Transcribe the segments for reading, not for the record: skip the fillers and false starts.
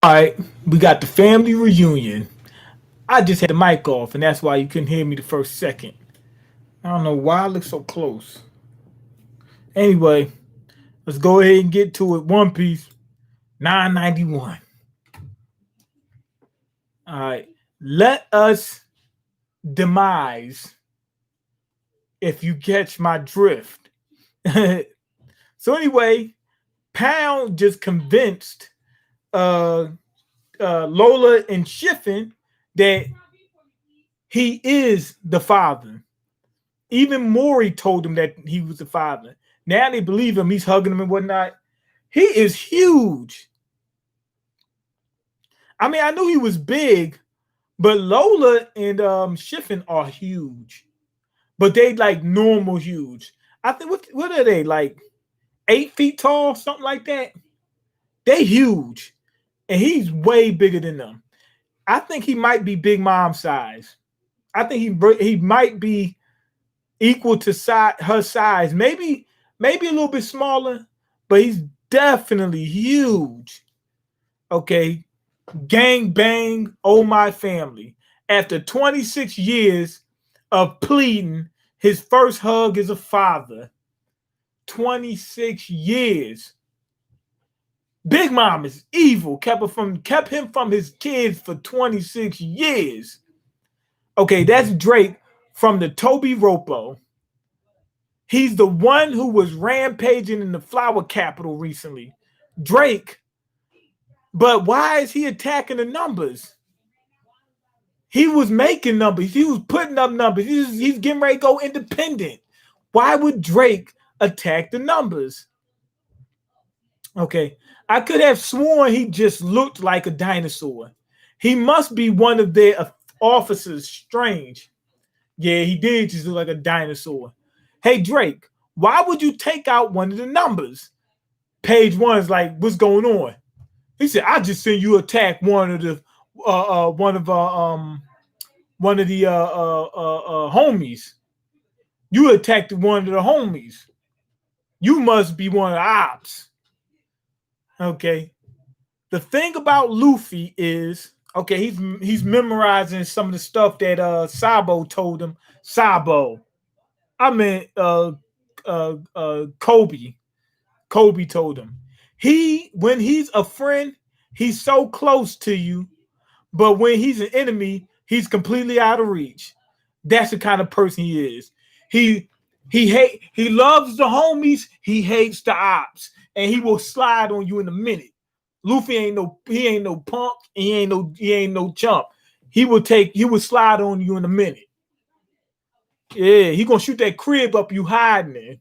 All right, we got the family reunion. I just had the mic off, and that's why you couldn't hear me the first second. I don't know why I look so close. Anyway, let's go ahead and get to it. One Piece, 991. All right, let us demise if you catch my drift. So anyway, Pound just convinced uh, Lola and Shiffin that he is the father. Even Maury told him that he was the father. Now they believe him. He's hugging him and whatnot. He is huge. I mean, I knew he was big, but Lola and Shiffin are huge. But they like normal huge. I think what are they like 8 feet tall, something like that? They huge, and he's way bigger than them. I think he might be Big Mom size. I think he might be equal to her size, maybe a little bit smaller, but he's definitely huge. Okay, gang bang, oh my family. After 26 years of pleading, his first hug as a father. 26 years. Big Mom is evil. Kept him from his kids for 26 years. Okay, that's Drake from the Toby Ropo. He's the one who was rampaging in the flower capital recently. Drake. But why is he attacking the numbers? He was making numbers. He was putting up numbers. He's getting ready to go independent. Why would Drake attack the numbers? Okay. I could have sworn he just looked like a dinosaur. He must be one of their officers. Strange. Yeah, he did just look like a dinosaur. Hey, Drake, why would you take out one of the numbers? Page one is like, what's going on? He said, I just sent you attack one of the homies. You attacked one of the homies. You must be one of the ops. Okay. The thing about Luffy is, okay, he's memorizing some of the stuff that Sabo told him. Sabo. I meant Kobe. Kobe told him. When he's a friend, he's so close to you, but when he's an enemy, he's completely out of reach. That's the kind of person he is. He loves the homies, he hates the ops, and he will slide on you in a minute. Luffy ain't no punk, he ain't no chump. He will slide on you in a minute. Yeah, he gonna shoot that crib up you hiding in.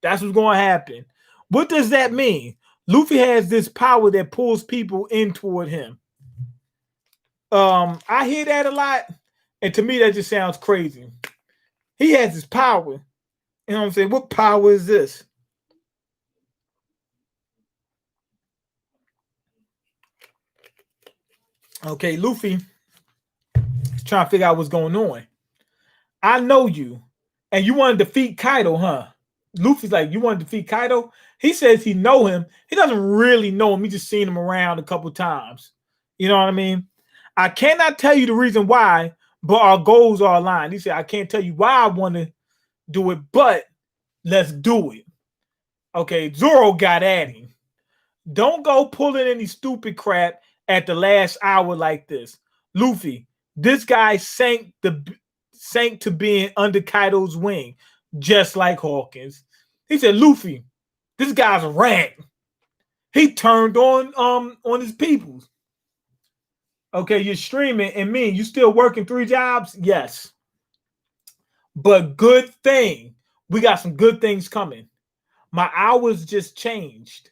That's what's gonna happen. What does that mean? Luffy has this power that pulls people in toward him. I hear that a lot, and to me that just sounds crazy. He has this power. You know what I'm saying? What power is this? Okay, Luffy is trying to figure out what's going on. I know you, and you want to defeat Kaido, huh? Luffy's like, you want to defeat Kaido? He says he know him. He doesn't really know him. He just seen him around a couple times. You know what I mean? I cannot tell you the reason why, but our goals are aligned. He said, I can't tell you why I want to do it, but let's do it. Okay, Zoro got at him. Don't go pulling any stupid crap at the last hour like this. Luffy, this guy sank to being under Kaido's wing, just like Hawkins. He said, Luffy, this guy's a rat. He turned on his peoples. Okay, you're streaming and me, you still working 3 jobs? Yes. But good thing, we got some good things coming. My hours just changed.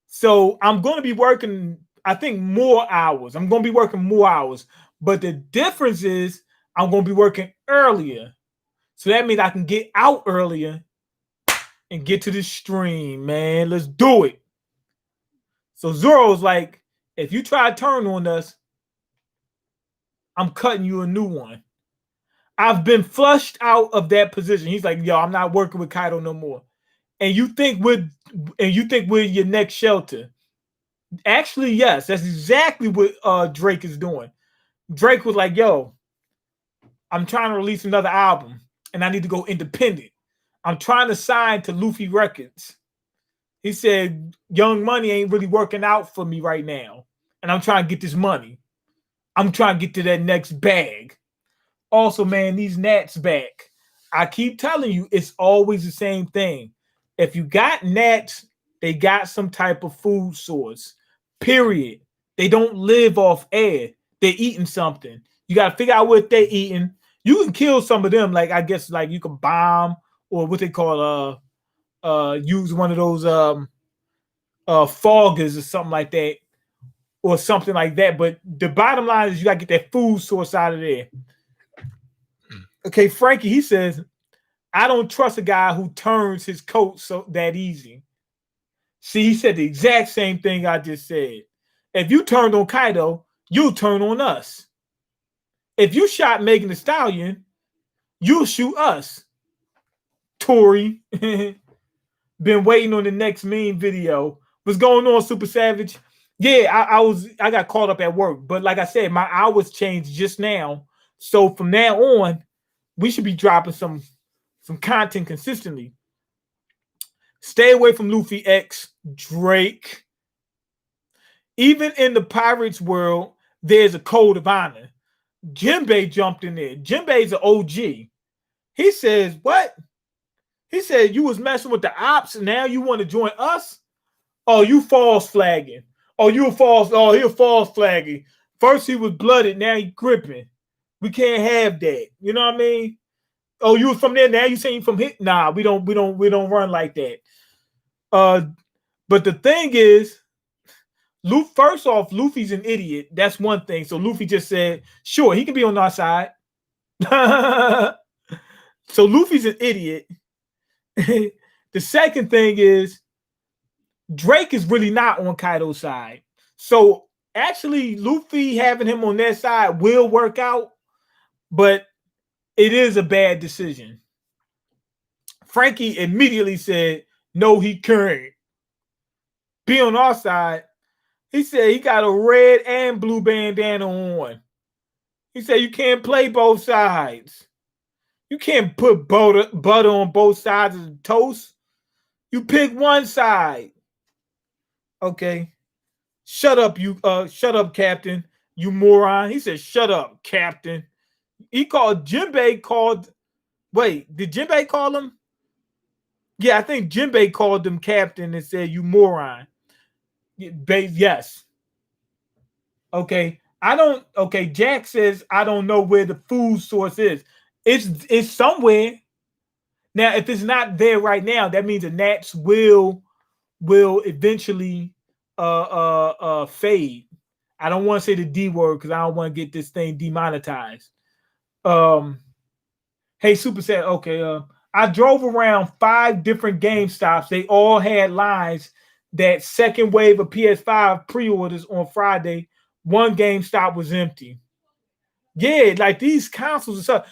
So I'm going to be working, I think, more hours. I'm going to be working more hours. But the difference is I'm going to be working earlier. So that means I can get out earlier and get to the stream, man. Let's do it. So Zoro's like, if you try to turn on us, I'm cutting you a new one. I've been flushed out of that position. He's like, yo, I'm not working with Kaido no more. And you think we're your next shelter. Actually, yes, that's exactly what Drake is doing. Drake was like, "Yo, I'm trying to release another album, and I need to go independent. I'm trying to sign to Luffy Records." He said, "Young Money ain't really working out for me right now, and I'm trying to get this money. I'm trying to get to that next bag." Also, man, these gnats back. I keep telling you, it's always the same thing. If you got gnats, they got some type of food source. Period. They don't live off air. They're eating something. You got to figure out what they're eating. You can kill some of them, like I guess, like you can bomb or what they call use one of those foggers or something like that, or something like that. But the bottom line is you got to get that food source out of there. Okay, Frankie, he says, I don't trust a guy who turns his coat so that easy. See, he said the exact same thing I just said. If you turned on Kaido, you'll turn on us. If you shot Megan Thee Stallion, you'll shoot us. Tori. Been waiting on the next meme video. What's going on, Super Savage? Yeah, I got caught up at work. But like I said, my hours changed just now. So from now on, we should be dropping some content consistently. Stay away from Luffy X Drake. Even in the Pirates world, there's a code of honor. Jinbei jumped in there. Jinbei's an OG. He says, what? He said, you was messing with the ops and now you want to join us? Oh, you false flagging. Oh, you a false. Oh, he a false flagging. First he was blooded, now he gripping. We can't have that. You know what I mean? Oh, you was from there, now you saying you from here? Nah, we don't run like that. But the thing is, first off, Luffy's an idiot. That's one thing. So Luffy just said, sure, he can be on our side. So Luffy's an idiot. The second thing is, Drake is really not on Kaido's side. So actually, Luffy having him on their side will work out, but it is a bad decision. Frankie immediately said, no, he can't be on our side. He said he got a red and blue bandana on. He said you can't play both sides. You can't put butter on both sides of the toast. You pick one side. Okay. Shut up, Captain. You moron. He said, shut up, Captain. He called Jinbei wait, did Jinbei call him? Yeah, I think Jinbei called him Captain and said, you moron. Yes. Okay. Jack says, I don't know where the food source is. It's somewhere. Now, if it's not there right now, that means the gnats will eventually fade. I don't want to say the D word because I don't want to get this thing demonetized. Hey, Super said, okay, I drove around 5 different GameStops. They all had lines that second wave of PS5 pre-orders on Friday. One GameStop was empty. Yeah, like these consoles and stuff.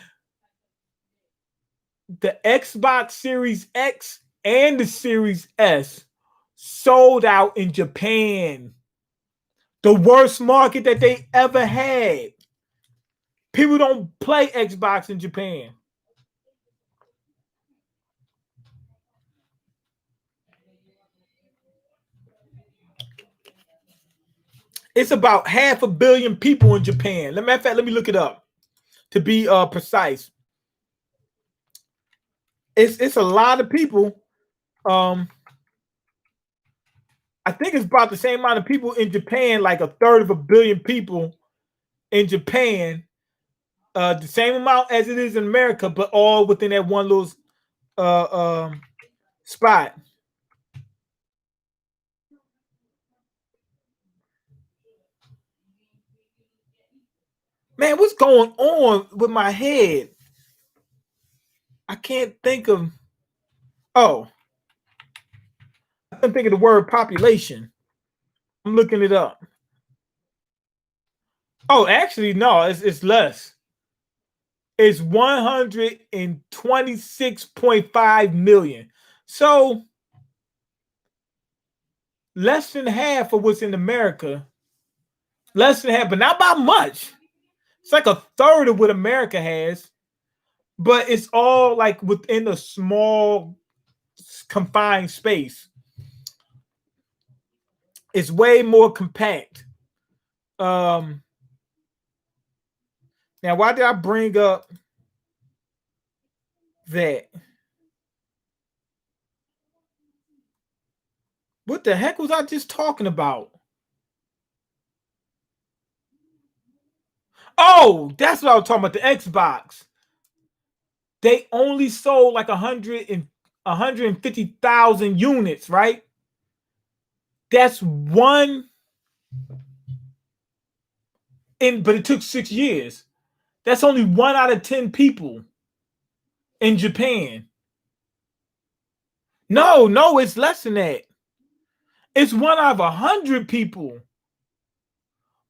The Xbox Series X and the Series S sold out in Japan. The worst market that they ever had. People don't play Xbox in Japan. It's about 500 million people in Japan. Matter of fact, let me look it up to be precise. It's a lot of people. I think it's about the same amount of people in Japan, like 1/3 of a billion people in Japan. The same amount as it is in America, but all within that one little spot. Man, what's going on with my head? I can't think of. Oh, I can't think of the word population. I'm looking it up. Oh, actually, no, it's less. It's 126.5 million. So less than half of what's in America. Less than half, but not by much. It's like a third of what America has, but it's all like within a small, confined space. It's way more compact. Um, Now, why did I bring up that? What the heck was I just talking about? Oh, that's what I was talking about. The Xbox. They only sold like 150,000 units, right? That's one but it took 6 years. That's only 1 out of 10 people in Japan. No, it's less than that. It's 1 out of 100 people.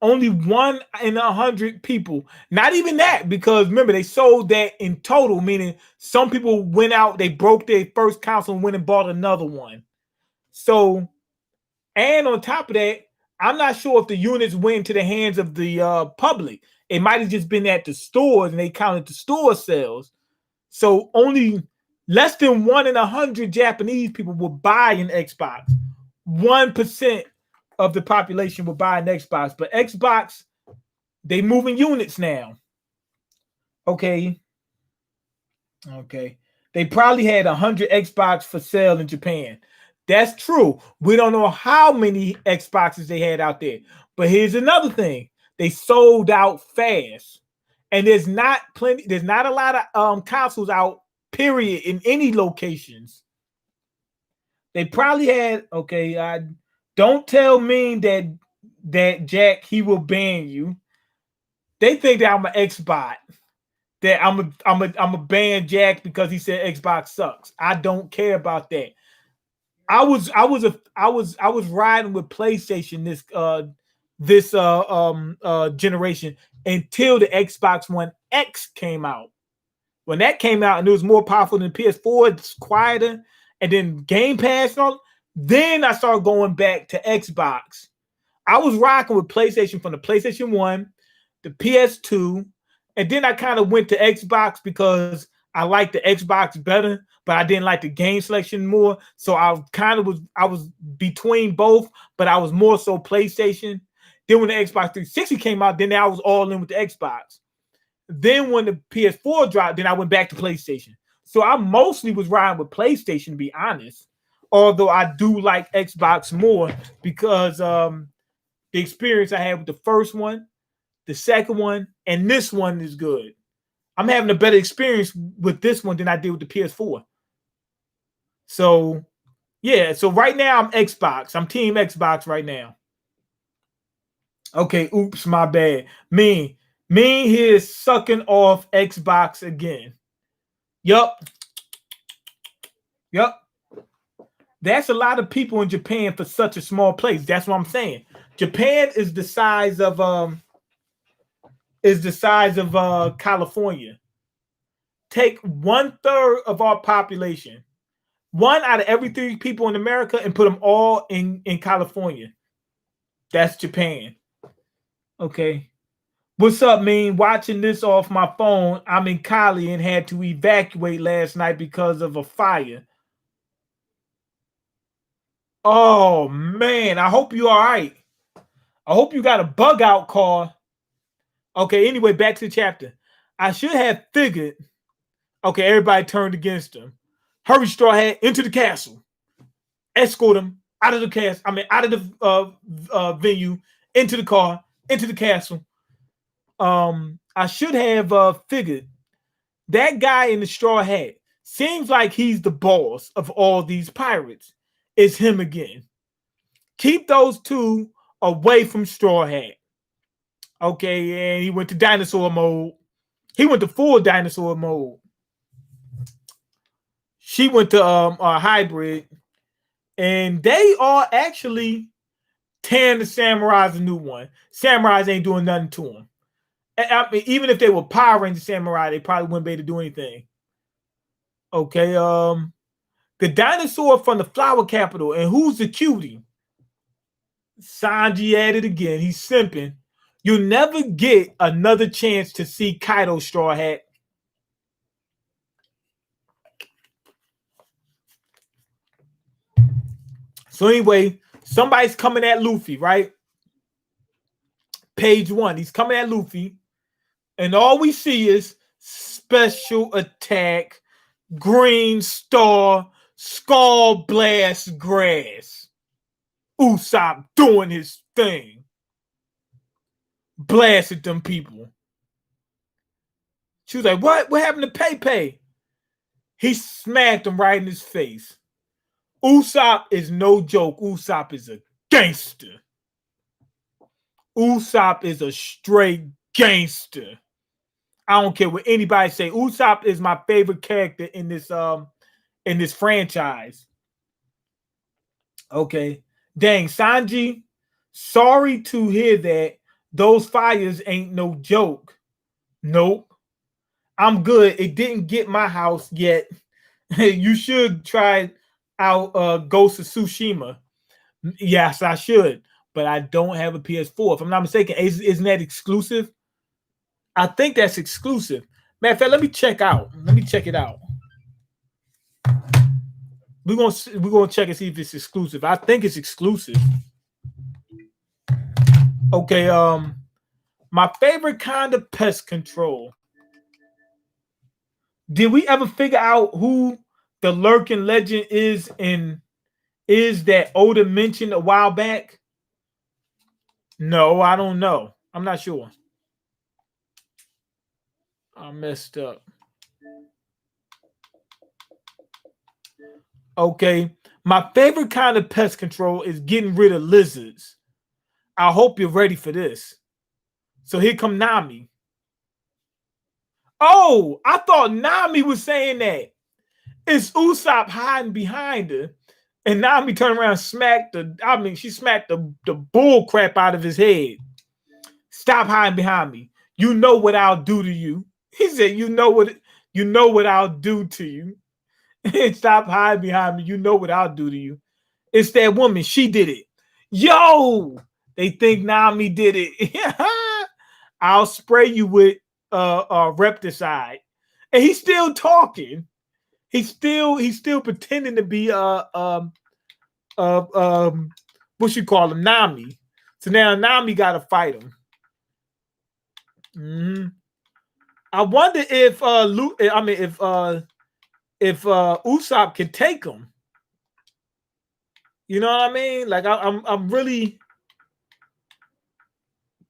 Only 1 in 100 people. Not even that, because remember, they sold that in total, meaning some people went out, they broke their first console and went and bought another one. So, and on top of that, I'm not sure if the units went into the hands of the public. It might have just been at the stores and they counted the store sales. So only less than 1 in 100 Japanese people will buy an Xbox. 1% of the population will buy an Xbox. But Xbox, they moving units now. Okay. They probably had 100 Xbox for sale in Japan. That's true. We don't know how many Xboxes they had out there. But here's another thing. They sold out fast. And there's not a lot of consoles out, period, in any locations. They probably had, don't tell me that Jack, he will ban you. They think that I'm an Xbot. That I'm a ban Jack because he said Xbox sucks. I don't care about that. I was riding with PlayStation this generation until the Xbox One X came out. When that came out and it was more powerful than PS4, it's quieter, and then Game Pass and all, then I started going back to Xbox. I was rocking with PlayStation from the PlayStation 1, the PS2, and then I kind of went to Xbox because I liked the Xbox better, but I didn't like the game selection more. So I was between both, but I was more so PlayStation. Then when the Xbox 360 came out, then I was all in with the Xbox. Then when the PS4 dropped, then I went back to PlayStation. So I mostly was riding with PlayStation, to be honest. Although I do like Xbox more because the experience I had with the first one, the second one, and this one is good. I'm having a better experience with this one than I did with the PS4. So, yeah. So right now I'm Xbox. I'm Team Xbox right now. Okay, oops, my bad. Me here is sucking off Xbox again. Yup. That's a lot of people in Japan for such a small place. That's what I'm saying. Japan is the size of California. Take 1/3 of our population, 1 out of every 3 people in America, and put them all in California. That's Japan. Okay. What's up, Mean? Watching this off my phone. I'm in Cali and had to evacuate last night because of a fire. Oh, man. I hope you're all right. I hope you got a bug out car. Okay, anyway, back to the chapter. I should have figured. Okay, everybody turned against him. Hurry, Straw Hat, into the castle. Escort him out of the castle. Out of the venue, into the car, into the castle. I should have figured that guy in the straw hat seems like he's the boss of all these pirates. It's him again. Keep those two away from Straw Hat. Okay, and he went to dinosaur mode. He went to full dinosaur mode. She went to hybrid, and they are actually tearing the samurais a new one. Samurais ain't doing nothing to them. I mean, even if they were Power Ranger samurai, they probably wouldn't be able to do anything. Okay, the dinosaur from the flower capital, and who's the cutie? Sanji at it again. He's simping. You'll never get another chance to see Kaido, Straw Hat. So anyway, somebody's coming at Luffy, right? Page 1. He's coming at Luffy. And all we see is special attack, green star, skull blast grass. Usopp doing his thing. Blasted them people. She was like, what? What happened to Pei? He smacked him right in his face. Usopp is no joke. Usopp is a gangster. Usopp is a straight gangster. I don't care what anybody say. Usopp is my favorite character in this franchise. Okay. Dang, Sanji, sorry to hear that. Those fires ain't no joke. Nope. I'm good. It didn't get my house yet. You should try out Ghost of Tsushima. Yes, I should. But I don't have a PS4. If I'm not mistaken, isn't that exclusive? I think that's exclusive. Matter of fact, let me check out. Let me check it out. We're gonna check and see if it's exclusive. I think it's exclusive. Okay, my favorite kind of pest control. Did we ever figure out who the lurking legend is that Oda mentioned a while back? No, I don't know. I'm not sure. I messed up. Okay, my favorite kind of pest control is getting rid of lizards. I hope you're ready for this. So here come Nami. Oh, I thought Nami was saying that. It's Usopp hiding behind her. And Nami turned around and smacked she smacked the bull crap out of his head. Stop hiding behind me. You know what I'll do to you. He said, you know what I'll do to you. Stop hiding behind me. You know what I'll do to you. It's that woman. She did it. Yo, they think Nami did it. I'll spray you with Repticide. And he's still talking. He's still pretending to be what you call him, Nami. So now Nami got to fight him. Mm-hmm. I wonder if Usopp can take him. You know what I mean? Like I'm really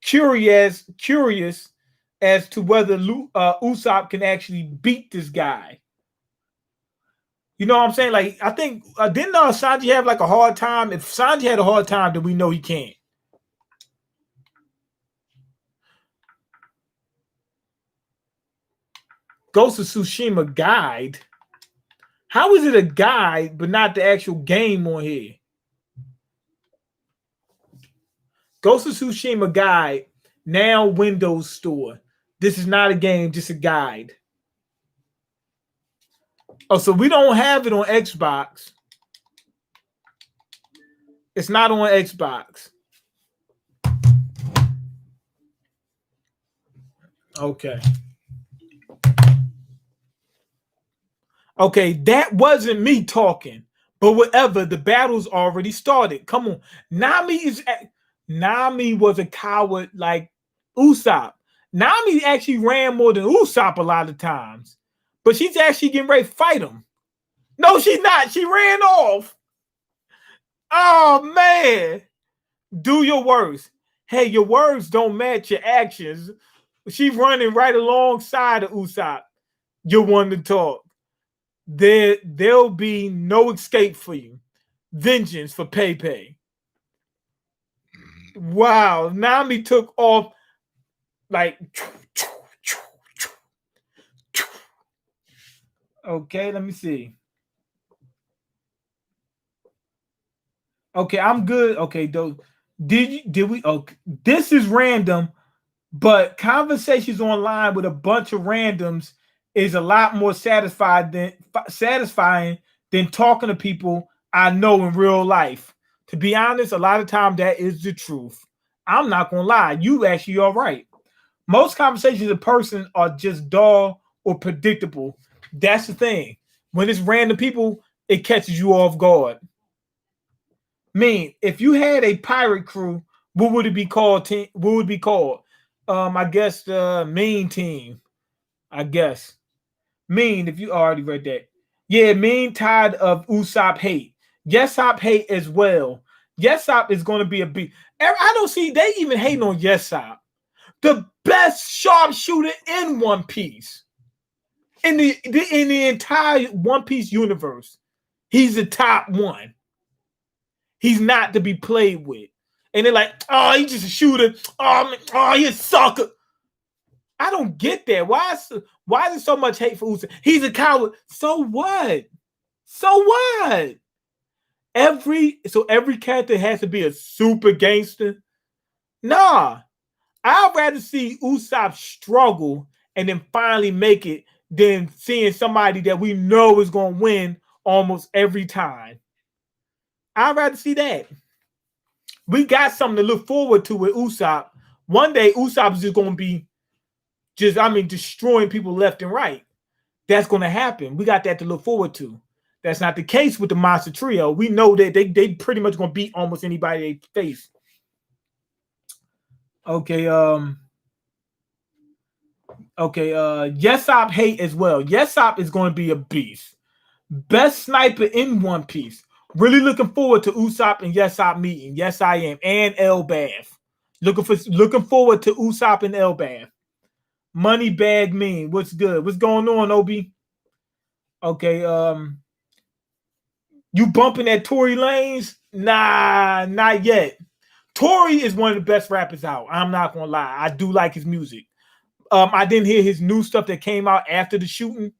curious as to whether Usopp can actually beat this guy. You know what I'm saying? Like, I think didn't Sanji have like a hard time? If Sanji had a hard time, then we know he can't. Ghost of Tsushima guide. How is it a guide but not the actual game on here? Ghost of Tsushima guide, now Windows Store. This is not a game, just a guide. Oh, so we don't have it on Xbox. It's not on Xbox. Okay. Okay, that wasn't me talking. But whatever, the battle's already started. Come on. Nami was a coward like Usopp. Nami actually ran more than Usopp a lot of times. But she's actually getting ready to fight him. No, she's not. She ran off. Oh, man. Do your worst. Hey, your words don't match your actions. She's running right alongside of Usopp. You're one to talk. There'll be no escape for you. Vengeance for Pei. Wow. Nami took off like... Okay, let me see. Okay, I'm good. Okay, did we? Okay, this is random, but conversations online with a bunch of randoms is a lot more satisfying than talking to people I know in real life. To be honest, a lot of time that is the truth. I'm not gonna lie. You actually are right. Most conversations in person are just dull or predictable. That's the thing. When it's random people, it catches you off guard. Mean, if you had a pirate crew, what would it be called? What would it be called? I guess the Mean team. I guess Mean. If you already read that, yeah, Mean tired of Usopp hate. Yesop hate as well. Yesop is going to be a beat. I don't see they even hating on Yesop, the best sharpshooter in One Piece, in the entire One Piece universe. He's the top one. He's not to be played with. And they're like, oh, he's just a shooter. Oh, he's a sucker. I don't get that. Why is there so much hate for Usopp? He's a coward. So what? So what? Every character has to be a super gangster. Nah. I'd rather see Usopp struggle and then finally make it than seeing somebody that we know is going to win almost every time. I'd rather see that. We got something to look forward to with Usopp. One day, Usopp is just going to be destroying people left and right. That's going to happen. We got that to look forward to. That's not the case with the Monster Trio. We know that they pretty much going to beat almost anybody they face. Okay, Yesop hate as well. Yesop is going to be a beast. Best sniper in One Piece. Really looking forward to Usopp and Yesop meeting. Yes, I am. And Elbaf. Looking forward to Usopp and Elbaf. Money bag mean. What's good? What's going on, Obi? Okay, you bumping at Tory Lanez? Nah, not yet. Tory is one of the best rappers out. I'm not gonna lie. I do like his music. I didn't hear his new stuff that came out after the shooting,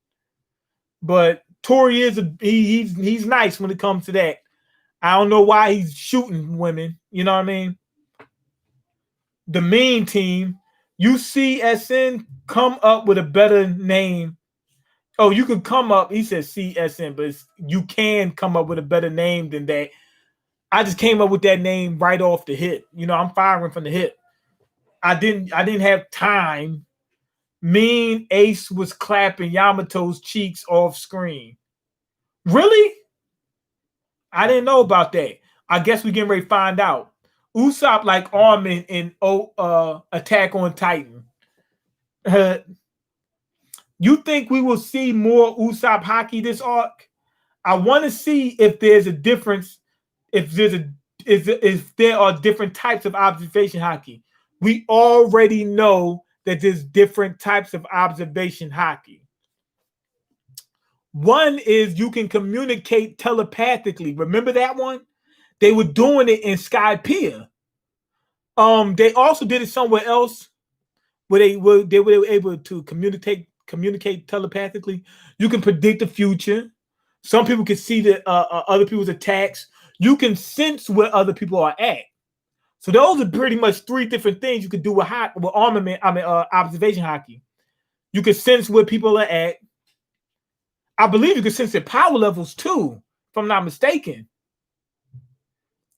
but Tory is he's nice when it comes to that. I don't know why he's shooting women. You know what I mean? The Mean team, UCSN, come up with a better name. Oh, you could come up. He says CSN, but you can come up with a better name than that. I just came up with that name right off the hip. You know, I'm firing from the hip. I didn't have time. Mean Ace was clapping Yamato's cheeks off screen. Really? I didn't know about that. I guess we getting ready to find out. Usopp like Armin in Attack on Titan. You think we will see more Usopp hockey this arc? I want to see if there's a difference. If there are different types of observation hockey. We already know that there's different types of observation hockey. One is you can communicate telepathically. Remember that one? They were doing it in Skypiea. They also did it somewhere else where they were able to communicate telepathically. You can predict the future. Some people can see the other people's attacks. You can sense where other people are at. So those are pretty much three different things you could do with observation hockey. You can sense where people are at. I believe you can sense their power levels too, if I'm not mistaken.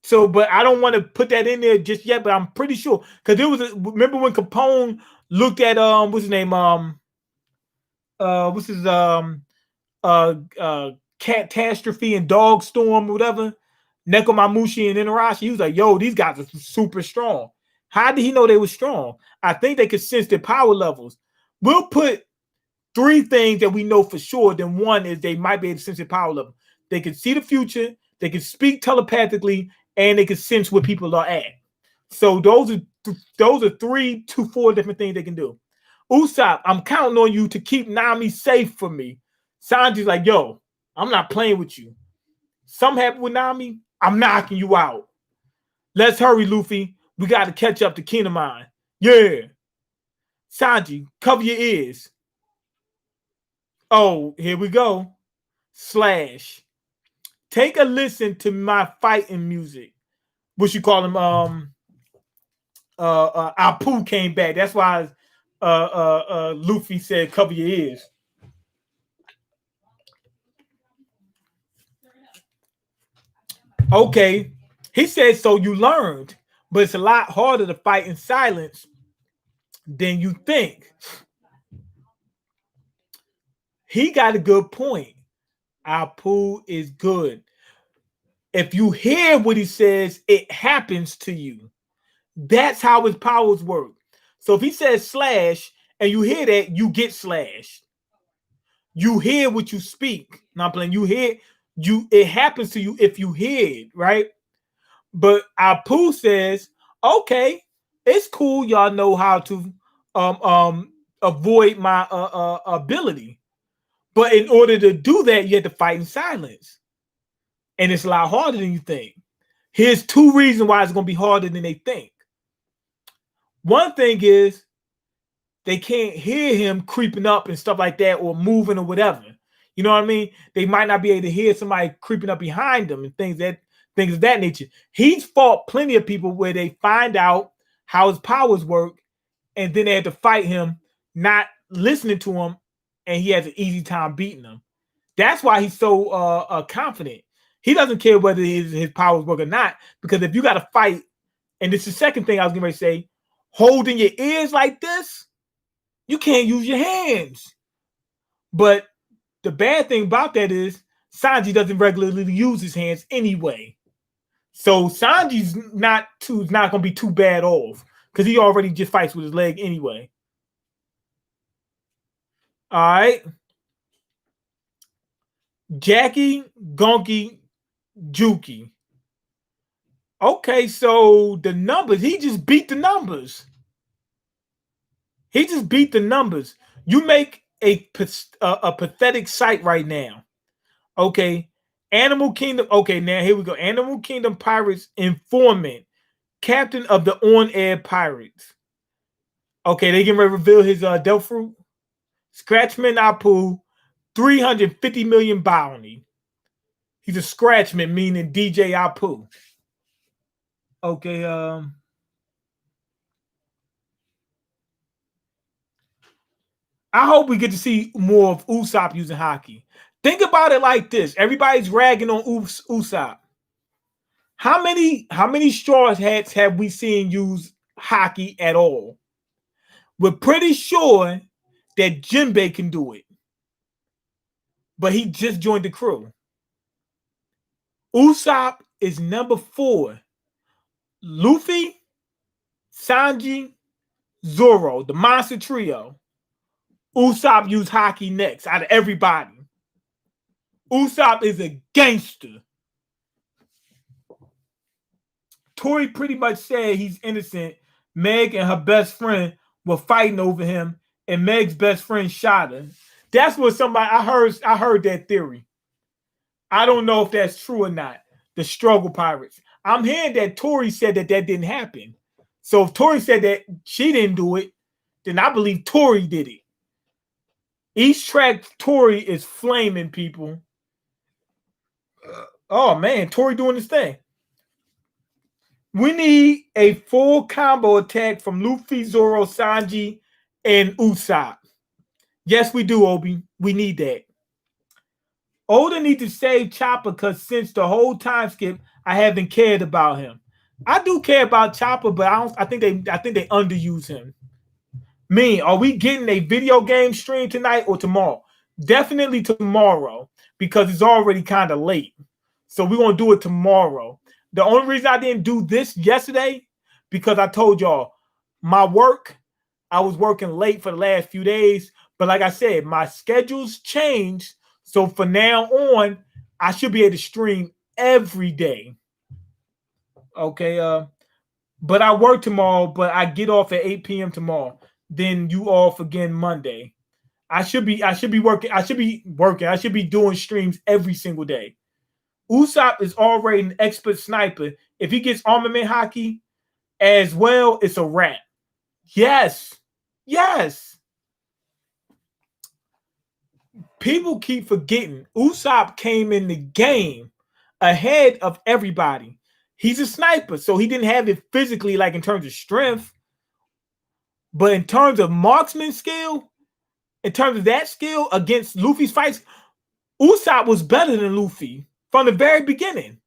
So, but I don't want to put that in there just yet, but I'm pretty sure. Because remember when Capone looked at what's his name? What's his Catastrophe and Dog Storm or whatever? Nekomamushi and Inarashi, he was like, yo, these guys are super strong. How did he know they were strong? I think they could sense their power levels. We'll put three things that we know for sure. Then one is they might be able to sense their power level. They can see the future, they can speak telepathically, and they can sense where people are at. So those are 3 to 4 different things they can do. Usopp, I'm counting on you to keep Nami safe for me. Sanji's like, yo, I'm not playing with you. Something happened with Nami, I'm knocking you out. Let's hurry, Luffy. We got to catch up to Kinemon. Yeah. Sanji, cover your ears. Oh, here we go. Slash. Take a listen to my fighting music. What you call him? Apu came back. That's why Luffy said cover your ears. Okay. He said, so you learned, but it's a lot harder to fight in silence than you think. He got a good point. Apu is good. If you hear what he says, it happens to you. That's how his powers work. So if he says slash and you hear that, you get slashed. You hear what you speak. Not playing. You hear you. It happens to you if you hear it, right? But Apu says, okay, it's cool. Y'all know how to avoid my ability. But in order to do that, you have to fight in silence. And it's a lot harder than you think. Here's two reasons why it's going to be harder than they think. One thing is they can't hear him creeping up and stuff like that or moving or whatever. You know what I mean? They might not be able to hear somebody creeping up behind them and things of that nature. He's fought plenty of people where they find out how his powers work and then they have to fight him, not listening to him, and he has an easy time beating them. That's why he's so confident. He doesn't care whether his powers work or not, because if you got to fight, and this is the second thing I was going to say, holding your ears like this, you can't use your hands. But the bad thing about that is Sanji doesn't regularly use his hands anyway. So Sanji's not going to be too bad off because he already just fights with his leg anyway. All right. Jackie, Gonki, Juki. Okay, so the numbers, he just beat the numbers. He just beat the numbers. You make a pathetic sight right now. Okay. Animal Kingdom. Okay, now here we go. Animal Kingdom Pirates Informant. Captain of the On-Air Pirates. Okay, they can reveal his Delph Fruit. Scratchman Apu. 350 million bounty. He's a Scratchman, meaning DJ Apu. Okay, I hope we get to see more of Usopp using hockey. Think about it like this. Everybody's ragging on Usopp. How many straw hats have we seen use hockey at all? We're pretty sure that Jinbei can do it. But he just joined the crew. Usopp is number 4. Luffy, Sanji, Zoro, the monster trio. Usopp used hockey next out of everybody. Usopp is a gangster. Tori pretty much said he's innocent. Meg and her best friend were fighting over him, and Meg's best friend shot her. That's what somebody I heard that theory. I don't know if that's true or not. The struggle pirates. I'm hearing that Tori said that didn't happen. So if Tori said that she didn't do it, then I believe Tori did it. Each track Tori is flaming people. Oh man, Tori doing this thing. We need a full combo attack from Luffy, Zoro, Sanji, and Usopp. Yes, we do, Obi. We need that. Oda needs to save Chopper because since the whole time skip, I haven't cared about him. I do care about Chopper, but I think they underuse him. Are we getting a video game stream tonight or tomorrow? Definitely tomorrow because it's already kind of late. So we're going to do it tomorrow. The only reason I didn't do this yesterday because I told y'all my work, I was working late for the last few days. But like I said, my schedule's changed. So from now on, I should be able to stream every day. Okay. But I work tomorrow, but I get off at 8 p.m. tomorrow. Then you off again Monday. I should be working. I should be doing streams every single day. Usopp is already an expert sniper. If he gets armament hockey as well, it's a wrap. Yes. People keep forgetting Usopp came in the game ahead of everybody. He's a sniper, so he didn't have it physically like in terms of strength. But in terms of marksman skill, in terms of that skill against Luffy's fights, Usopp was better than Luffy from the very beginning.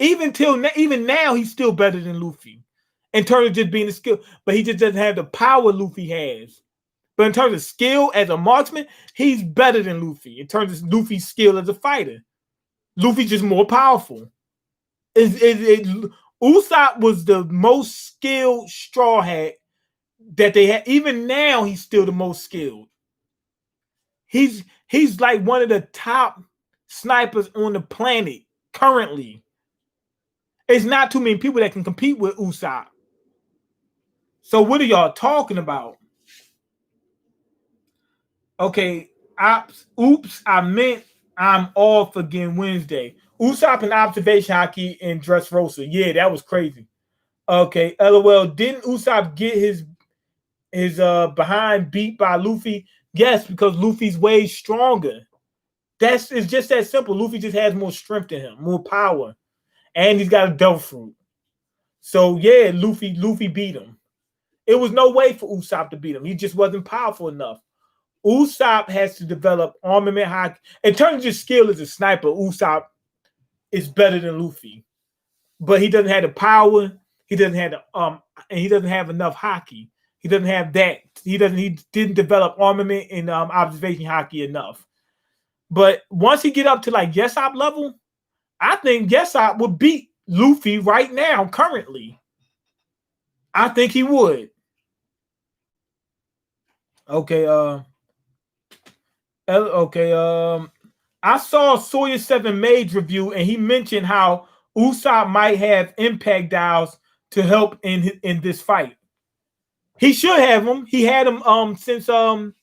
Even now, he's still better than Luffy in terms of just being a skill, but he just doesn't have the power Luffy has. But in terms of skill as a marksman, he's better than Luffy. In terms of Luffy's skill as a fighter, Luffy's just more powerful. Usopp was the most skilled Straw Hat that they had. Even now, he's still the most skilled. He's like one of the top snipers on the planet currently. It's not too many people that can compete with Usopp. So what are y'all talking about? Okay, oops, I meant I'm off again Wednesday. Usopp and observation hockey and Dressrosa. Yeah, that was crazy. Okay, LOL. Didn't Usopp get his behind beat by Luffy? Yes, because Luffy's way stronger. It's just that simple. Luffy just has more strength than him, more power, and he's got a devil fruit. So yeah, Luffy beat him. It was no way for Usopp to beat him. He just wasn't powerful enough. Usopp has to develop armament hockey. In terms of just skill as a sniper, Usopp is better than Luffy. But he doesn't have the power. He doesn't have and he doesn't have enough hockey. He doesn't have that. He didn't develop armament and observation hockey enough. But once he get up to like Yesop level, I think Yesop would beat Luffy right now, currently. I think he would. Okay, I saw Sawyer 7 Mage review, and he mentioned how Usopp might have impact dials to help in this fight. He should have them. He had them since Skypiea.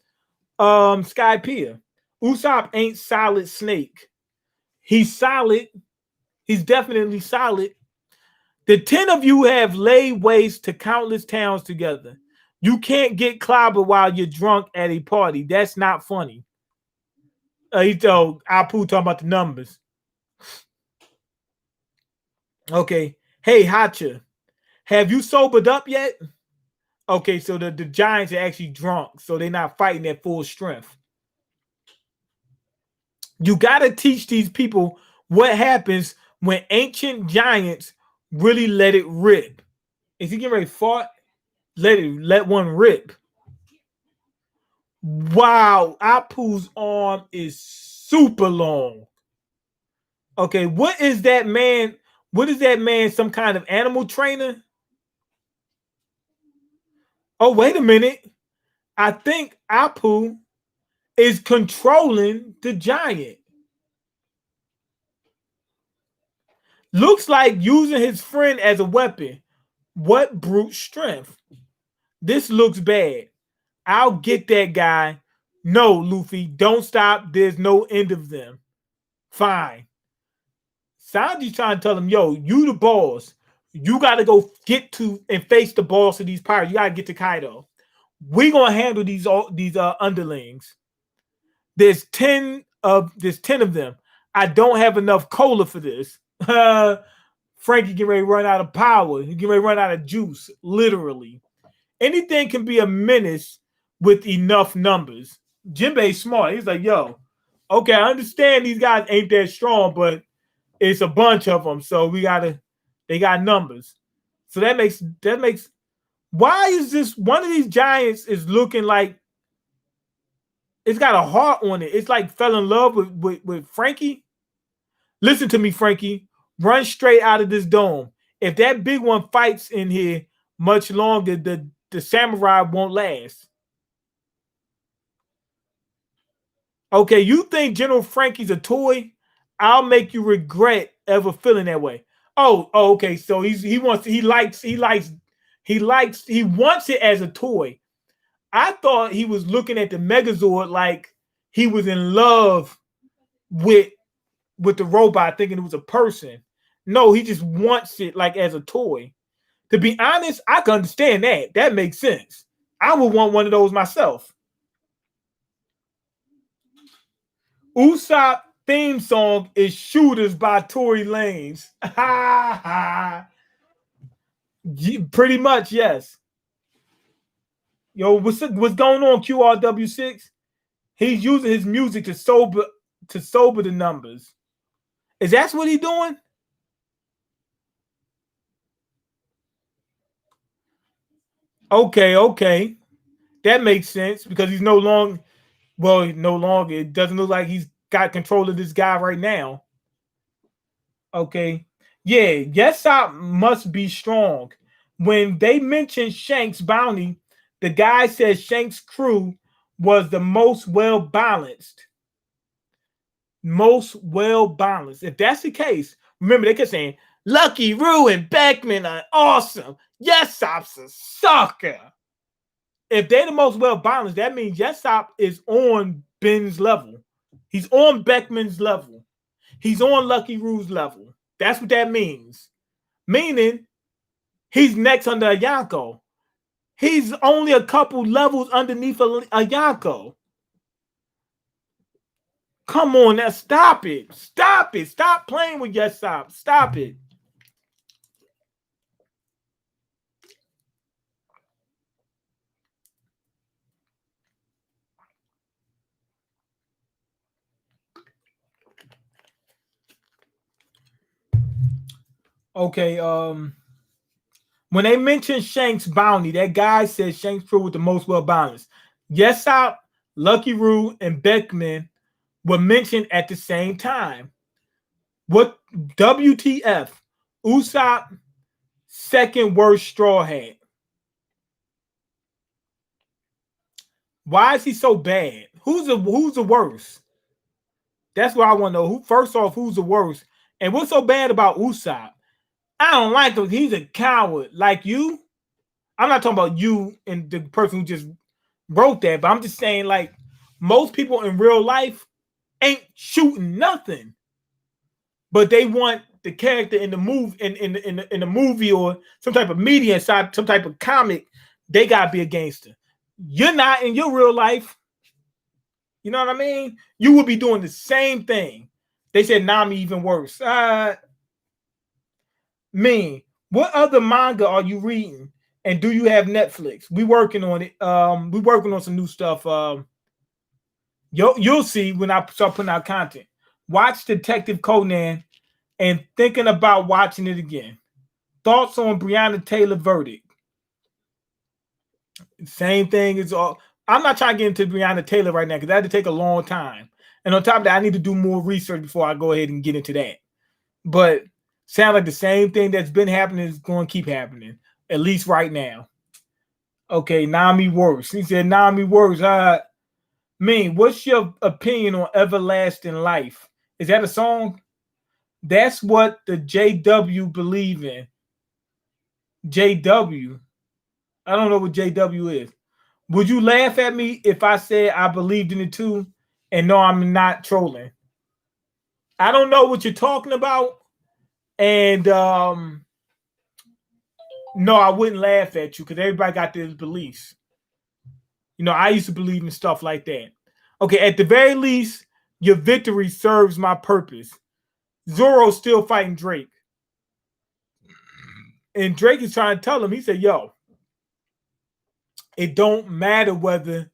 Usopp ain't solid Snake. He's solid. He's definitely solid. The 10 of you have laid waste to countless towns together. You can't get clobbered while you're drunk at a party. That's not funny. He told Apu talking about the numbers. Okay. Hey, Hacha, have you sobered up yet? Okay, so the Giants are actually drunk, so they're not fighting at full strength. You got to teach these people what happens when ancient giants really let it rip. Is he getting ready to fart? Let one rip. Wow, Apu's arm is super long. Okay, what is that man? What is that man? Some kind of animal trainer? Oh, wait a minute. I think Apu is controlling the giant. Looks like using his friend as a weapon. What brute strength? This looks bad. I'll get that guy. No, Luffy, don't stop. There's no end of them. Fine. Sanji's trying to tell him, yo, you the boss. You got to go get to and face the boss of these pirates. You got to get to Kaido. We're going to handle these underlings. There's 10 of them. I don't have enough cola for this. Frankie getting ready to run out of power. He's getting ready to run out of juice, literally. Anything can be a menace with enough numbers. Jinbei's smart. He's like, yo, okay, I understand these guys ain't that strong, but it's a bunch of them, so they got numbers. So that makes why is this one of these giants is looking like it's got a heart on it? It's like fell in love with Frankie. Listen to me, Frankie. Run straight out of this dome. If that big one fights in here much longer, the samurai won't last. Okay, you think General Frankie's a toy? I'll make you regret ever feeling that way. Oh, okay. So he wants it as a toy. I thought he was looking at the Megazord like he was in love with the robot, thinking it was a person. No, he just wants it like as a toy. To be honest, I can understand that. That makes sense. I would want one of those myself. Usopp theme song is Shooters by Tory Lanez. Pretty much, yes. Yo, what's going on, QRW6? He's using his music to sober the numbers. Is that what he's doing? Okay. That makes sense because he's no longer. Well, no longer. It doesn't look like he's got control of this guy right now. Okay. Yeah, Yesop must be strong. When they mentioned Shank's bounty, the guy said Shank's crew was the most well balanced. Most well balanced. If that's the case, remember they kept saying Lucky, Rue, and Beckman are awesome. Yesop's a sucker. If they're the most well balanced, that means Yesop is on Ben's level. He's on Beckman's level. He's on Lucky Rue's level. That's what that means. Meaning he's next under Ayako. He's only a couple levels underneath Ayako. Come on now, stop it. Stop it. Stop playing with Yesop. Stop it. Okay, when they mentioned Shank's bounty, that guy said Shank's crew with the most well balanced. Yesop, Lucky Rue, and Beckman were mentioned at the same time. What WTF? Usopp, second worst straw hat. Why is he so bad? Who's the worst? That's what I want to know. Who first off, who's the worst? And what's so bad about Usopp? I don't like him. He's a coward. Like you. I'm not talking about you and the person who just wrote that, but I'm just saying, like, most people in real life ain't shooting nothing. But they want the character in the movie in the movie or some type of media inside, some type of comic, they gotta be a gangster. You're not in your real life. You know what I mean? You would be doing the same thing. They said Nami even worse. Mean, what other manga are you reading? And do you have Netflix? We working on it. We working on some new stuff. You'll see when I start putting out content. Watch Detective Conan and thinking about watching it again. Thoughts on Breonna Taylor verdict? Same thing as all. I'm not trying to get into Breonna Taylor right now because that had to take a long time. And on top of that, I need to do more research before I go ahead and get into that. But sound like the same thing that's been happening is going to keep happening, at least right now. Okay, Nami worse. He said Nami worse. Mean, what's your opinion on everlasting life? Is that a song? That's what the JW believe in. JW. I don't know what JW is. Would you laugh at me if I said I believed in it too? And no, I'm not trolling. I don't know what you're talking about. And no, I wouldn't laugh at you because everybody got their beliefs. You know, I used to believe in stuff like that. Okay, at the very least, your victory serves my purpose. Zoro's still fighting Drake. And Drake is trying to tell him, he said, yo, it don't matter whether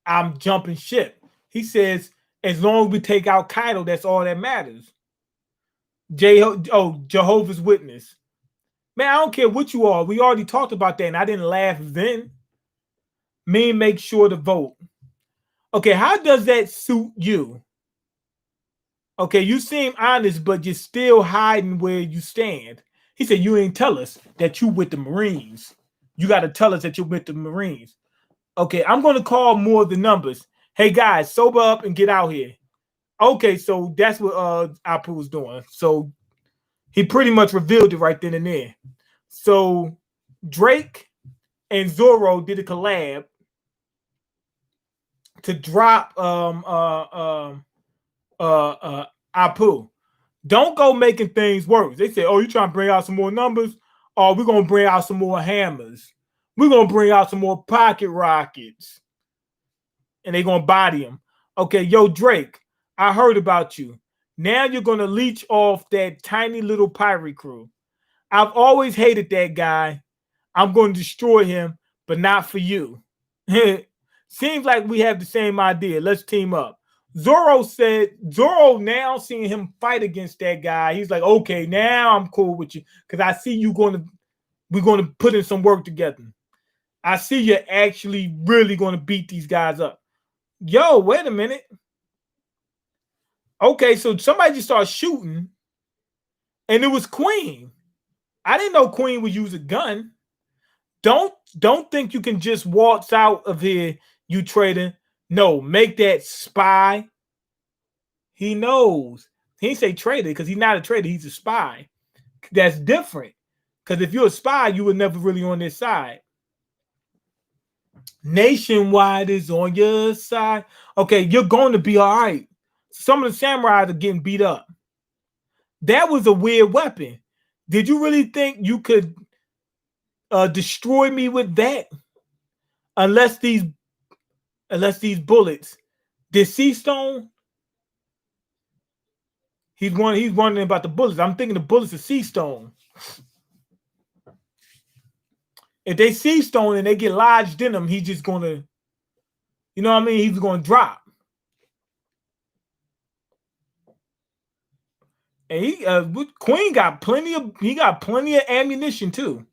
I'm jumping ship. He says, as long as we take out Kaido, that's all that matters. Jehovah's Witness. Man, I don't care what you are. We already talked about that, and I didn't laugh then. Me make sure to vote. Okay, how does that suit you? Okay, you seem honest, but you're still hiding where you stand. He said, you ain't tell us that you with the Marines. You got to tell us that you're with the Marines. Okay, I'm going to call more of the numbers. Hey, guys, sober up and get out here. Okay, so that's what Apu was doing. So he pretty much revealed it right then and there. So Drake and Zoro did a collab to drop Apu. Don't go making things worse. They say, oh, you trying to bring out some more numbers? Oh, we're going to bring out some more hammers. We're going to bring out some more pocket rockets. And they're going to body him. Okay, yo, Drake, I heard about you. Now you're going to leech off that tiny little pirate crew. I've always hated that guy. I'm going to destroy him, but not for you. Seems like we have the same idea. Let's team up. Zoro now seeing him fight against that guy, he's like, okay, now I'm cool with you because I see we're going to put in some work together. I see you're actually really going to beat these guys up. Yo, wait a minute. Okay, so somebody just started shooting, and it was Queen. I didn't know Queen would use a gun. Don't think you can just waltz out of here, you trader. No, make that spy. He knows. He ain't say trader because he's not a trader. He's a spy. That's different. Because if you're a spy, you were never really on this side. Nationwide is on your side. Okay, you're going to be all right. Some of the samurais are getting beat up. That was a weird weapon. Did you really think you could destroy me with that? Unless these bullets. Did Sea Stone? He's wondering about the bullets. I'm thinking the bullets are Sea Stone. If they Sea Stone and they get lodged in him, he's just gonna, you know what I mean? He's gonna drop. And he Queen got plenty of ammunition too.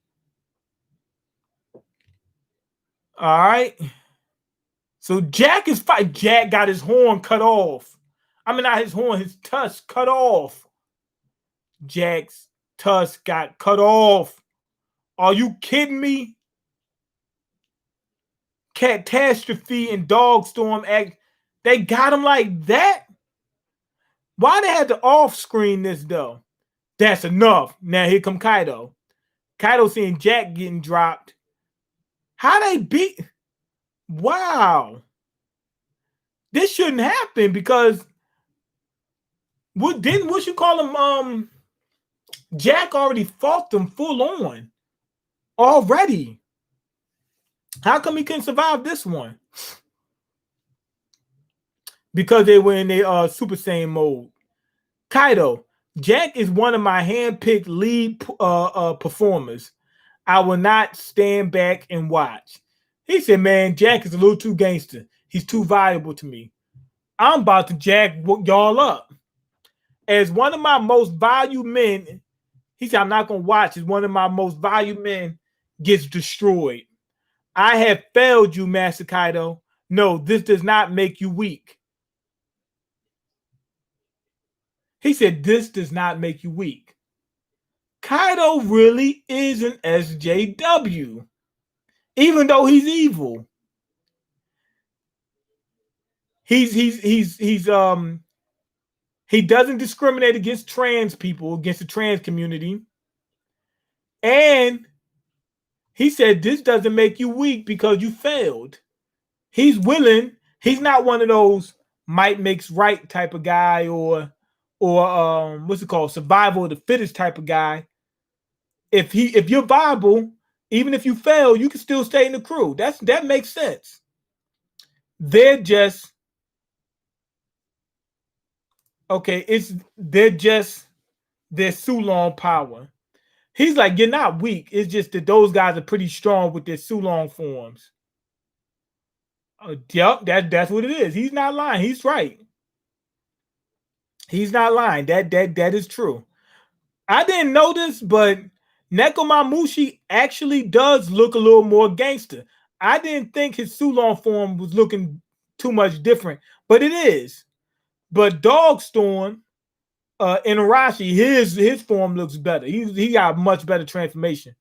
All right. So Jack is fighting. Jack got his horn cut off. I mean, not his horn, his tusk cut off. Jack's tusk got cut off. Are you kidding me? Catastrophe and Dogstorm act. They got him like that? Why they had to off-screen this though? That's enough. Now here come Kaido. Kaido seeing Jack getting dropped. How they beat? Wow. This shouldn't happen because what you call him? Jack already fought them full on already. How come he couldn't survive this one? Because they were in their Super Saiyan mode. Kaido, Jack is one of my hand-picked lead performers. I will not stand back and watch. He said, man, Jack is a little too gangster. He's too valuable to me. I'm about to jack y'all up. As one of my most valued men, he said, I'm not going to watch as one of my most valued men gets destroyed. I have failed you, Master Kaido. No, this does not make you weak. He said, this does not make you weak. Kaido really is an SJW, even though he's evil. He doesn't discriminate against trans people, against the trans community. And he said, this doesn't make you weak because you failed. He's willing. He's not one of those might makes right type of guy or what's it called? Survival of the fittest type of guy. If you're viable, even if you fail, you can still stay in the crew. That makes sense. They're just okay. They're Sulong power. He's like, you're not weak. It's just that those guys are pretty strong with their Sulong forms. Yep, that's what it is. He's not lying. He's right. He's not lying. That is true. I didn't know this, but Nekomamushi actually does look a little more gangster. I didn't think his Sulong form was looking too much different, but it is. But Dogstorm, Inarashi, his form looks better. He got much better transformation.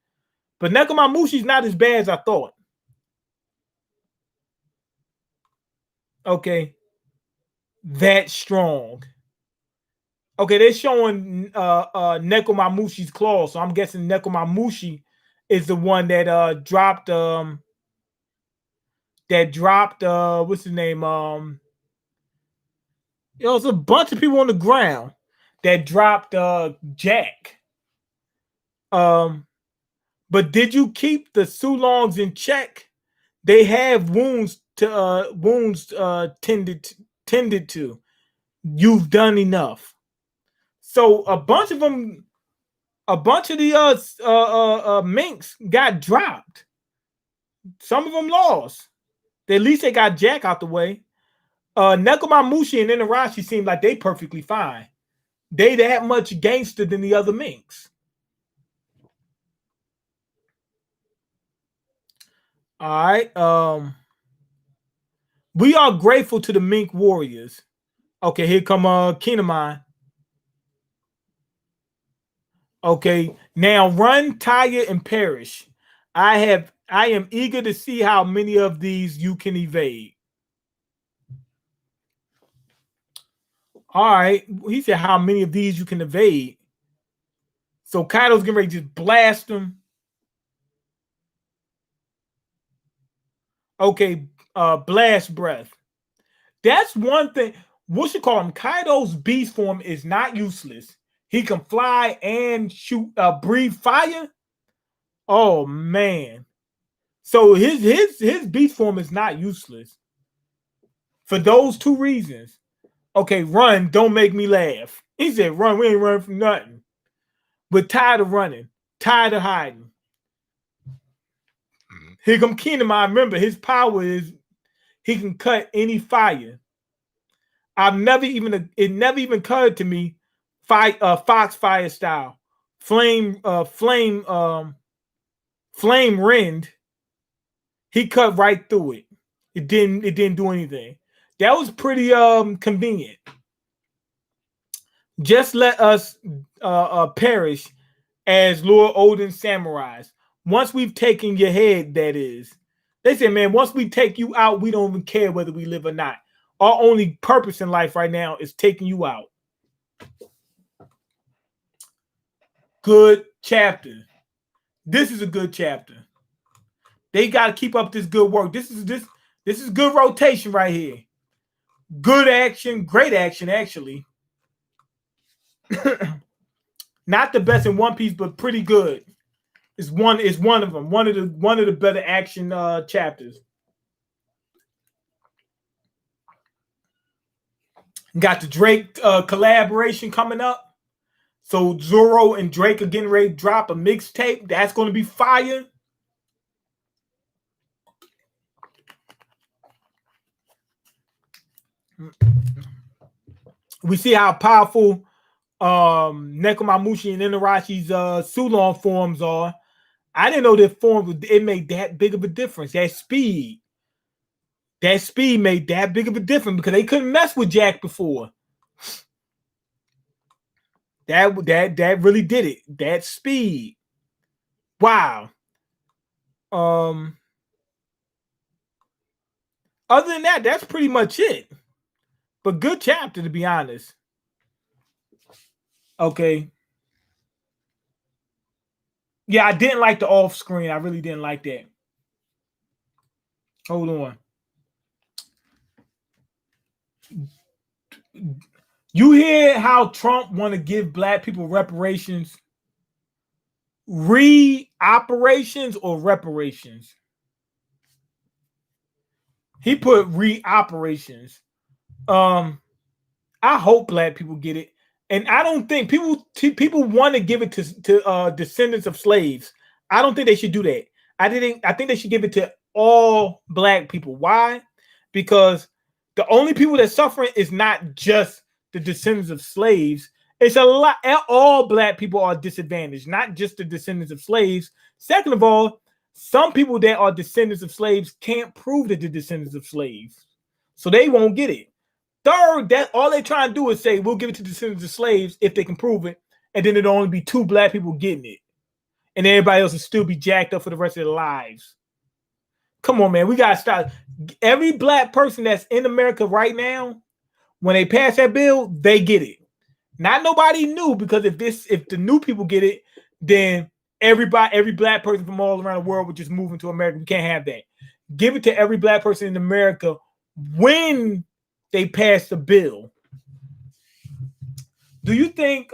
But Nekomamushi's not as bad as I thought. Okay. That strong. Okay, they're showing Nekomamushi's claws, so I'm guessing Nekomamushi is the one that dropped what's his name? There's a bunch of people on the ground that dropped Jack. But did you keep the Sulongs in check? They have wounds tended to. You've done enough. So a bunch of the minks got dropped. Some of them lost. At least they got Jack out the way. Nekomamushi and Inarashi seem like they perfectly fine. They that much gangster than the other minks. All right. We are grateful to the Mink Warriors. Okay, here come Kinemon. Okay, now run, tire, and perish. I am eager to see how many of these you can evade. All right. He said how many of these you can evade. So Kaido's getting ready to just blast them. Okay, blast breath. That's one thing. What you call him? Kaido's beast form is not useless. He can fly and shoot, breathe fire. Oh man. So his beast form is not useless for those two reasons. Okay, run, don't make me laugh. He said, run, we ain't running from nothing. We're tired of running, tired of hiding. Here come Kinemon. Remember, his power is he can cut any fire. It never even occurred to me, Fox Fire style, flame rend. He cut right through it. It didn't do anything. That was pretty convenient. Just let us perish as Lord Odin samurais. Once we've taken your head, that is. They say, man, once we take you out, we don't even care whether we live or not. Our only purpose in life right now is taking you out. Good chapter. This is a good chapter. They got to keep up this good work. This is good rotation right here. Good action, great action, actually. Not the best in One Piece, but pretty good. It's one of them. One of the better action chapters. Got the Drake collaboration coming up. So Zoro and Drake are getting ready to drop a mixtape. That's going to be fire. We see how powerful Nekomamushi and Inarashi's Sulon forms are. I didn't know that form it made that big of a difference. That speed made that big of a difference because they couldn't mess with Jack before. That really did it. That speed. Wow. Other than that, that's pretty much it. But good chapter, to be honest. Okay. Yeah, I didn't like the off screen. I really didn't like that. Hold on. You hear how Trump want to give black people reparations? Re-operations or reparations? He put re-operations. I hope black people get it. And I don't think people want to give it to descendants of slaves. I don't think they should do that. I think they should give it to all black people. Why? Because the only people that suffering is not just the descendants of slaves. It's a lot. All black people are disadvantaged, not just the descendants of slaves. Second of all, some people that are descendants of slaves can't prove that they're descendants of slaves, so they won't get it. Third, that all they trying to do is say we'll give it to descendants of slaves if they can prove it, and then it'll only be 2 black people getting it, and everybody else will still be jacked up for the rest of their lives. Come on, man, we gotta stop. Every black person that's in America right now, when they pass that bill, they get it. Not nobody new, because if the new people get it, then every black person from all around the world would just move into America. We can't have that. Give it to every black person in America when they pass the bill. Do you think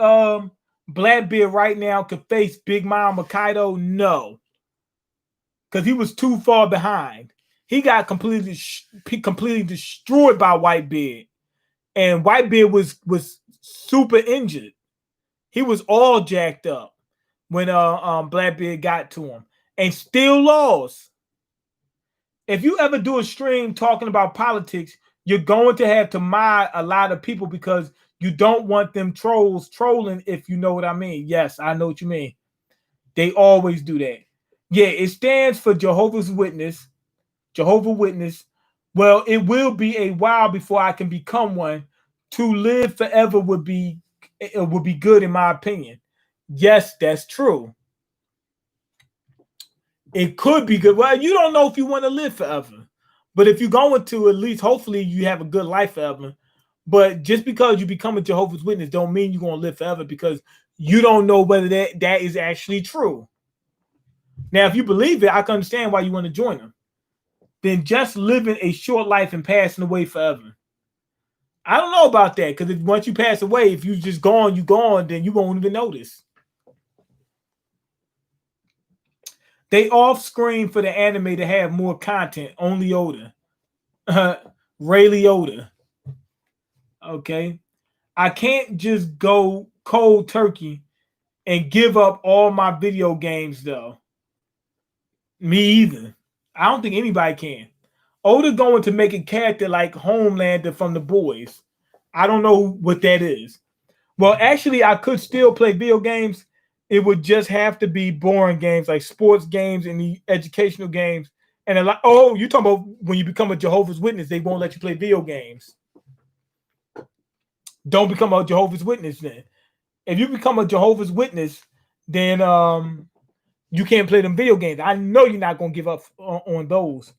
Blackbeard right now could face Big Mom Kaido? No, because he was too far behind. He got completely destroyed by Whitebeard, and Whitebeard was super injured. He was all jacked up when Blackbeard got to him, and still lost. If you ever do a stream talking about politics, you're going to have to mod a lot of people because you don't want them trolls trolling, if you know what I mean. Yes, I know what you mean. They always do that. Yeah, it stands for Jehovah's Witness. Jehovah Witness. Well, it will be a while before I can become one. To live forever would be good in my opinion. Yes, that's true. It could be good. Well, you don't know if you want to live forever. But if you're going to, at least hopefully you have a good life forever. But just because you become a Jehovah's Witness don't mean you're going to live forever, because you don't know whether that is actually true. Now, if you believe it, I can understand why you want to join them. Then just living a short life and passing away forever. I don't know about that, because once you pass away, if you just gone, then you won't even notice. They off screen for the anime to have more content. Only Oda. Ray Liotta. Okay. I can't just go cold turkey and give up all my video games, though. Me either. I don't think anybody can. Oda going to make a character like Homelander from The Boys. I don't know what that is. Well, actually, I could still play video games. It would just have to be boring games like sports games and the educational games. And a lot. Oh, you talking about when you become a Jehovah's Witness, they won't let you play video games. Don't become a Jehovah's Witness then. If you become a Jehovah's Witness, then you can't play them video games. I know you're not going to give up on those.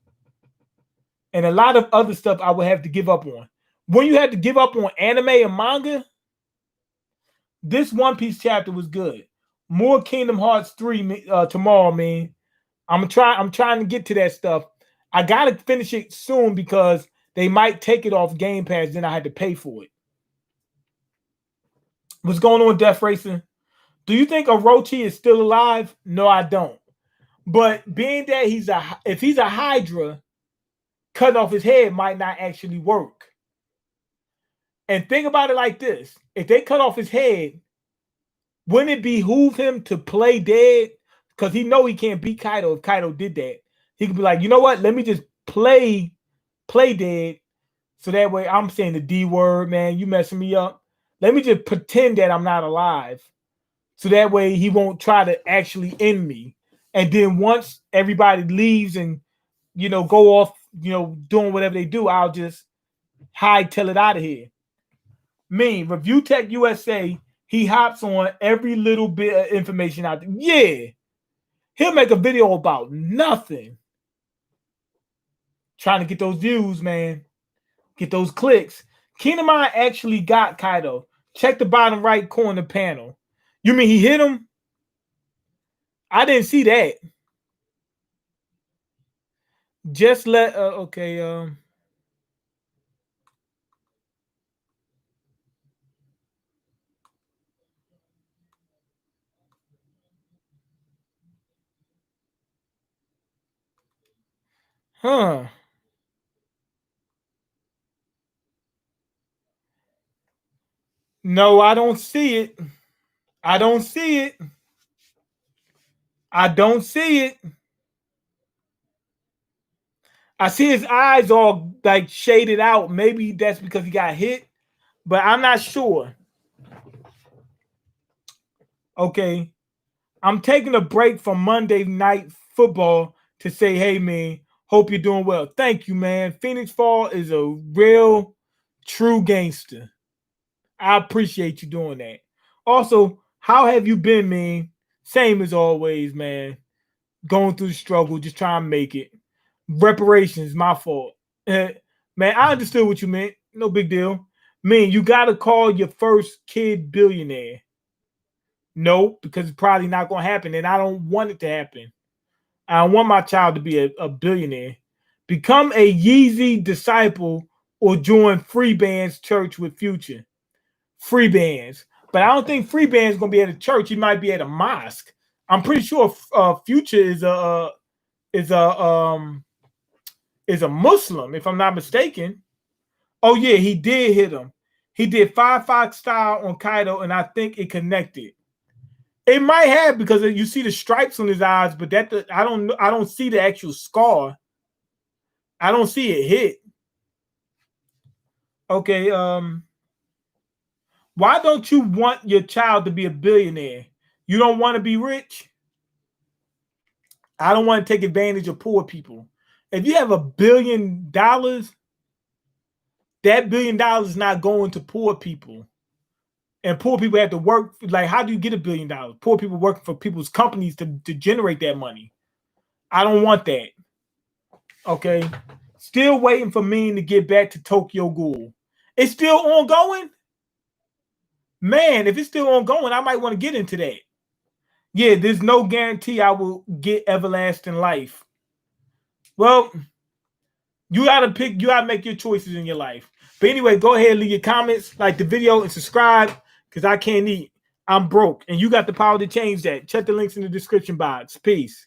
And a lot of other stuff I would have to give up on. When you had to give up on anime and manga, this One Piece chapter was good. More Kingdom Hearts 3 tomorrow, man. I'm trying to get to that stuff. I got to finish it soon because they might take it off Game Pass, then I had to pay for it. What's going on, Death Racing? Do you think Orochi is still alive? No, I don't. But being that if he's a Hydra, cutting off his head might not actually work. And think about it like this. If they cut off his head, wouldn't it behoove him to play dead? Because he know he can't beat Kaido if Kaido did that. He could be like, you know what? Let me just play dead. So that way I'm saying the D word, man. You messing me up. Let me just pretend that I'm not alive. So that way he won't try to actually end me. And then once everybody leaves and, go off, doing whatever they do, I'll just hightail it out of here. Review Tech USA, he hops on every little bit of information out there. Yeah. He'll make a video about nothing. Trying to get those views, man. Get those clicks. Kinemon actually got Kaido. Check the bottom right corner panel. You mean he hit him? I didn't see that. Just let okay. Huh. No, I don't see it. I don't see it. I don't see it. I see his eyes all like shaded out. Maybe that's because he got hit, but I'm not sure. Okay. I'm taking a break from Monday Night Football to say, hey, man, hope you're doing well. Thank you, man. Phoenix Fall is a real, true gangster. I appreciate you doing that. Also, how have you been, man? Same as always, man. Going through the struggle, just trying to make it. Reparations, my fault. Man, I understood what you meant. No big deal. Man, you got to call your first kid billionaire. No, because it's probably not going to happen, and I don't want it to happen. I want my child to be a billionaire. Become a Yeezy disciple or join Free Band's church with Future. Free Bands. But I don't think Free Band's going to be at a church. He might be at a mosque. I'm pretty sure Future is a Muslim, if I'm not mistaken. Oh, yeah, he did hit him. He did 5-5 style on Kaido, and I think it connected. It might have, because you see the stripes on his eyes, but I don't see the actual scar. I don't see it hit. Okay, why don't you want your child to be a billionaire? You don't want to be rich? I don't want to take advantage of poor people. If you have $1 billion, that $1 billion is not going to poor people. And poor people have to work. Like, how do you get $1 billion? Poor people working for people's companies to generate that money. I don't want that. Okay. Still waiting for Mean to get back to Tokyo Ghoul. It's still ongoing? Man, if it's still ongoing, I might want to get into that. Yeah, there's no guarantee I will get everlasting life. Well, you gotta make your choices in your life. But anyway, go ahead, leave your comments, like the video, and subscribe, because I can't eat. I'm broke, and you got the power to change that. Check the links in the description box. Peace.